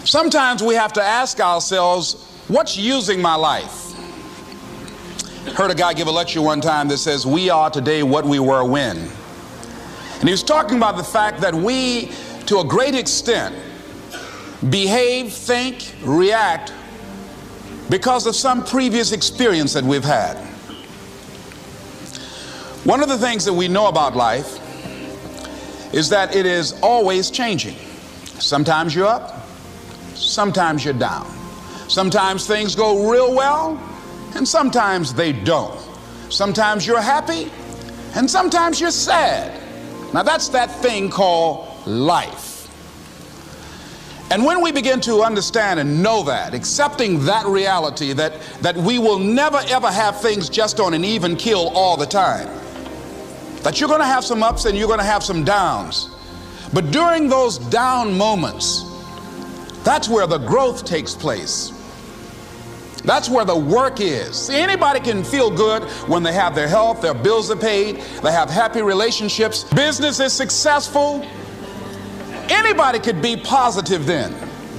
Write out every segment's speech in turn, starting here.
Sometimes we have to ask ourselves, what's using my life? Heard a guy give a lecture one time that says, we are today what we were when. And he was talking about the fact that we, to a great extent, behave, think, react because of some previous experience that we've had. One of the things that we know about life is that it is always changing. Sometimes you're up, sometimes you're down. Sometimes things go real well, and sometimes they don't. Sometimes you're happy, and sometimes you're sad. Now that's that thing called life. And when we begin to understand and know that, accepting that reality that we will never ever have things just on an even keel all the time, that you're going to have some ups and you're going to have some downs, but during those down moments, that's where the growth takes place. That's where the work is. See, anybody can feel good when they have their health, their bills are paid, they have happy relationships, business is successful. Anybody could be positive then.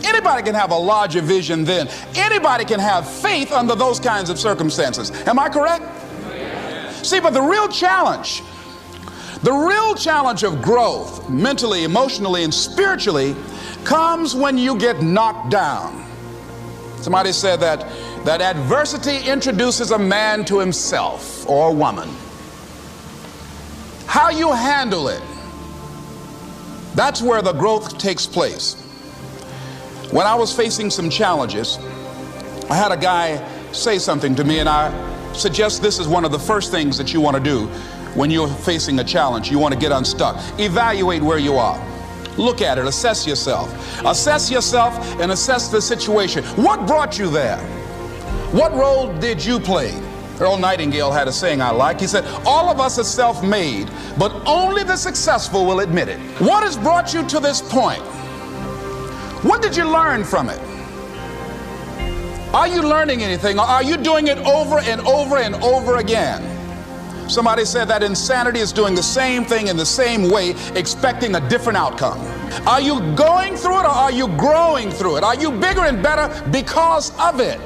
Anybody can have a larger vision then. Anybody can have faith under those kinds of circumstances. Am I correct? See, but the real challenge of growth, mentally, emotionally, and spiritually, comes when you get knocked down. Somebody said that adversity introduces a man to himself or a woman. How you handle it, that's where the growth takes place. When I was facing some challenges, I had a guy say something to me, and I suggest this is one of the first things that you want to do when you're facing a challenge. You want to get unstuck. Evaluate where you are. Look at it, assess yourself. Assess yourself and assess the situation. What brought you there? What role did you play? Earl Nightingale had a saying I like. He said, all of us are self-made, but only the successful will admit it. What has brought you to this point? What did you learn from it? Are you learning anything, or are you doing it over and over and over again? Somebody said that insanity is doing the same thing in the same way, expecting a different outcome. Are you going through it, or are you growing through it? Are you bigger and better because of it?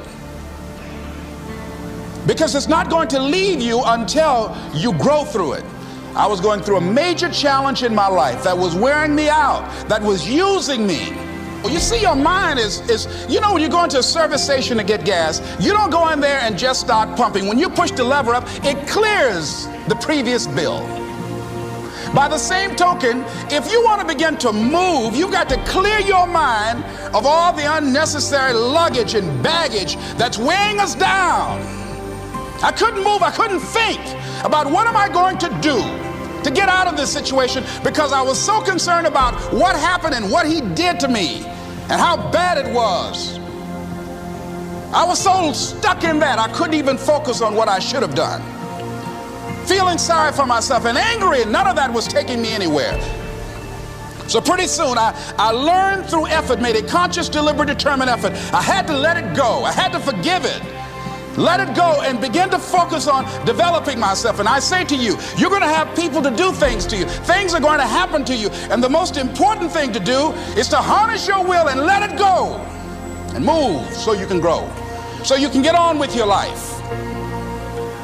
Because it's not going to leave you until you grow through it. I was going through a major challenge in my life that was wearing me out, that was using me. Well, you see, your mind is, you know, when you go into a service station to get gas, you don't go in there and just start pumping. When you push the lever up, it clears the previous bill. By the same token, if you want to begin to move, you've got to clear your mind of all the unnecessary luggage and baggage that's weighing us down. I couldn't move, I couldn't think about what am I going to do to get out of this situation, because I was so concerned about what happened and what he did to me and how bad it was. I was so stuck in that I couldn't even focus on what I should have done. Feeling sorry for myself and angry, and none of that was taking me anywhere. So pretty soon I learned through effort, made a conscious, deliberate, determined effort. I had to let it go. I had to forgive it. Let it go and begin to focus on developing myself. And I say to you, you're going to have people to do things to you. Things are going to happen to you. And the most important thing to do is to harness your will and let it go and move so you can grow, so you can get on with your life.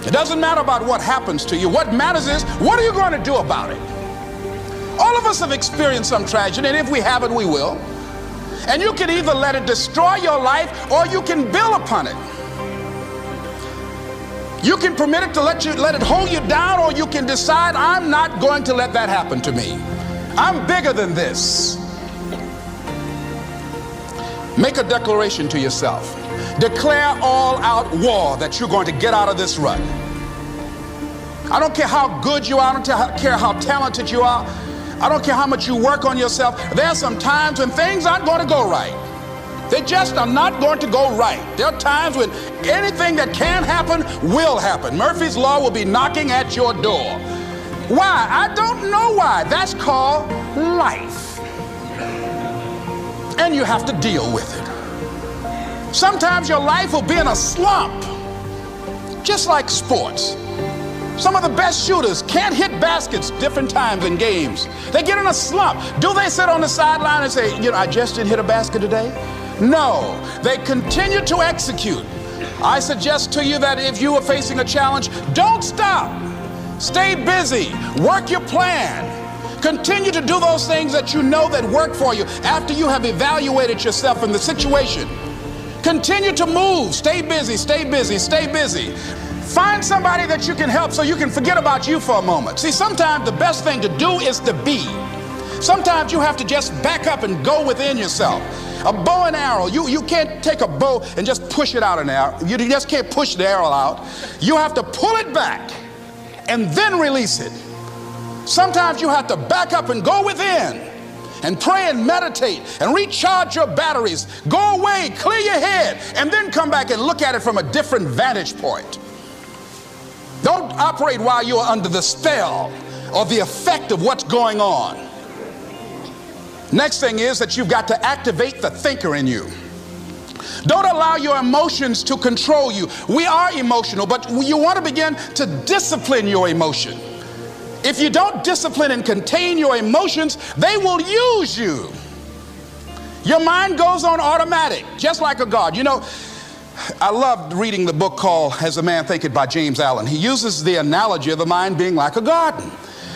It doesn't matter about what happens to you. What matters is, what are you going to do about it? All of us have experienced some tragedy, and if we haven't, we will. And you can either let it destroy your life, or you can build upon it. You can permit it to let it hold you down, or you can decide, I'm not going to let that happen to me. I'm bigger than this. Make a declaration to yourself. Declare all-out war that you're going to get out of this rut. I don't care how good you are. I don't care how talented you are. I don't care how much you work on yourself. There are some times when things aren't going to go right. They just are not going to go right. There are times when anything that can happen will happen. Murphy's Law will be knocking at your door. Why? I don't know why. That's called life. And you have to deal with it. Sometimes your life will be in a slump, just like sports. Some of the best shooters can't hit baskets different times in games. They get in a slump. Do they sit on the sideline and say, you know, I just didn't hit a basket today? No, they continue to execute. I suggest to you that if you are facing a challenge, don't stop. Stay busy. Work your plan. Continue to do those things that you know that work for you after you have evaluated yourself in the situation. Continue to move. Stay busy, stay busy, stay busy. Find somebody that you can help so you can forget about you for a moment. See, sometimes the best thing to do is to be. Sometimes you have to just back up and go within yourself. A bow and arrow, you can't take a bow and just push it out an arrow. You just can't push the arrow out. You have to pull it back and then release it. Sometimes you have to back up and go within and pray and meditate and recharge your batteries. Go away, clear your head, and then come back and look at it from a different vantage point. Don't operate while you're under the spell or the effect of what's going on. Next thing is that you've got to activate the thinker in you. Don't allow your emotions to control you. We are emotional, but you want to begin to discipline your emotion. If you don't discipline and contain your emotions, they will use you. Your mind goes on automatic, just like a God. You know, I loved reading the book called As a Man Thinketh by James Allen. He uses the analogy of the mind being like a garden.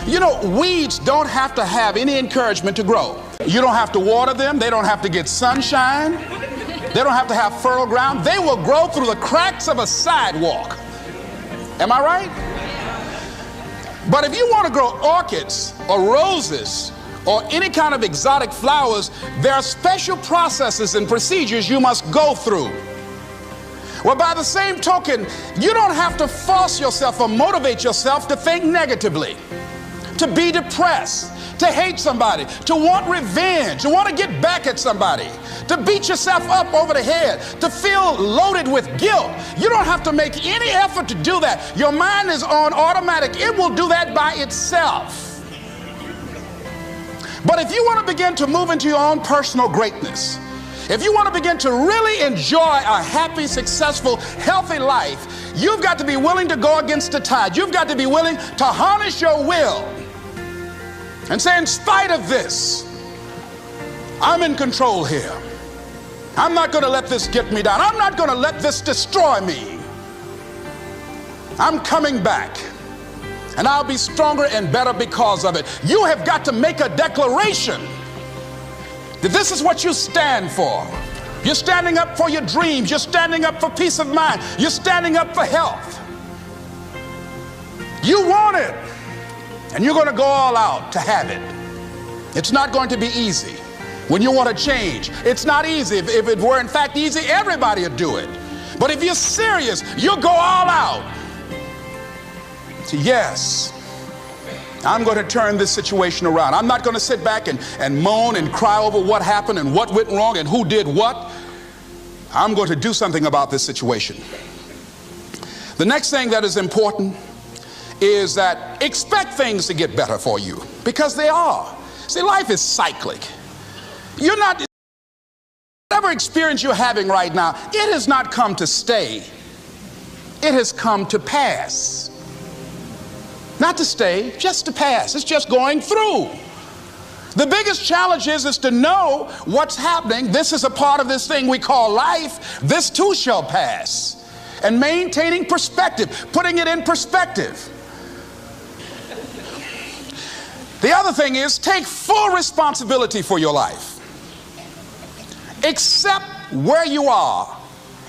You know, weeds don't have to have any encouragement to grow. You don't have to water them. They don't have to get sunshine. They don't have to have fertile ground. They will grow through the cracks of a sidewalk. Am I right? But if you want to grow orchids or roses or any kind of exotic flowers, there are special processes and procedures you must go through. Well, by the same token, you don't have to force yourself or motivate yourself to think negatively, to be depressed, to hate somebody, to want revenge, to want to get back at somebody, to beat yourself up over the head, to feel loaded with guilt. You don't have to make any effort to do that. Your mind is on automatic. It will do that by itself. But if you want to begin to move into your own personal greatness, if you want to begin to really enjoy a happy, successful, healthy life, you've got to be willing to go against the tide. You've got to be willing to harness your will and say, in spite of this, I'm in control here. I'm not going to let this get me down. I'm not going to let this destroy me. I'm coming back, and I'll be stronger and better because of it. You have got to make a declaration that this is what you stand for. You're standing up for your dreams. You're standing up for peace of mind. You're standing up for health. You want it, and you're going to go all out to have it. It's not going to be easy. When you want to change, it's not easy. If it were in fact easy, everybody would do it. But if you're serious, you'll go all out. So yes, I'm going to turn this situation around. I'm not going to sit back and moan and cry over what happened and what went wrong and who did what. I'm going to do something about this situation. The next thing that is important is that expect things to get better for you, because they are. See, life is cyclic. You're not, whatever experience you're having right now, it has not come to stay. It has come to pass. Not to stay, just to pass. It's just going through. The biggest challenge is to know what's happening. This is a part of this thing we call life. This too shall pass. And maintaining perspective, putting it in perspective. The other thing is take full responsibility for your life. Accept where you are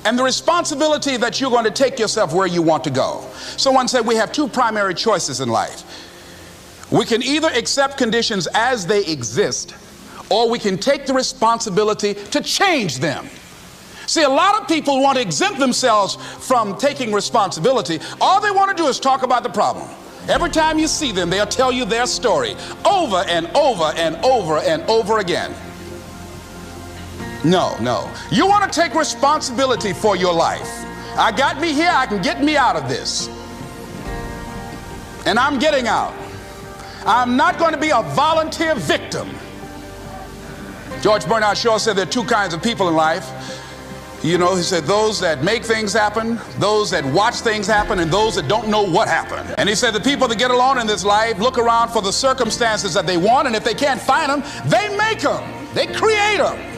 and the responsibility that you're going to take yourself where you want to go. Someone said we have two primary choices in life. We can either accept conditions as they exist, or we can take the responsibility to change them. See, a lot of people want to exempt themselves from taking responsibility. All they want to do is talk about the problem. Every time you see them, they'll tell you their story over and over and over and over again. No. You want to take responsibility for your life. I got me here, I can get me out of this. And I'm getting out. I'm not going to be a volunteer victim. George Bernard Shaw said there are two kinds of people in life. You know, he said those that make things happen, those that watch things happen, and those that don't know what happened. And he said the people that get along in this life look around for the circumstances that they want, and if they can't find them, they make them. They create them.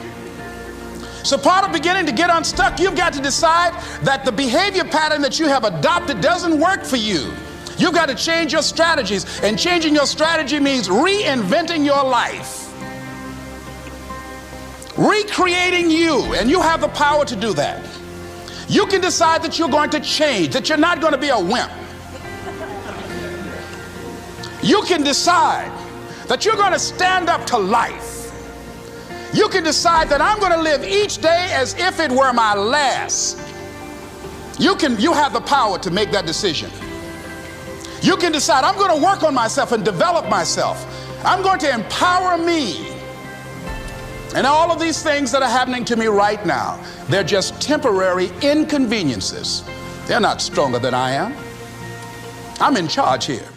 So part of beginning to get unstuck, you've got to decide that the behavior pattern that you have adopted doesn't work for you. You've got to change your strategies, and changing your strategy means reinventing your life, recreating you, and you have the power to do that. You can decide that you're going to change, that you're not going to be a wimp. You can decide that you're going to stand up to life. You can decide that I'm going to live each day as if it were my last. You have the power to make that decision. You can decide I'm going to work on myself and develop myself. I'm going to empower me. And all of these things that are happening to me right now, they're just temporary inconveniences. They're not stronger than I am. I'm in charge here.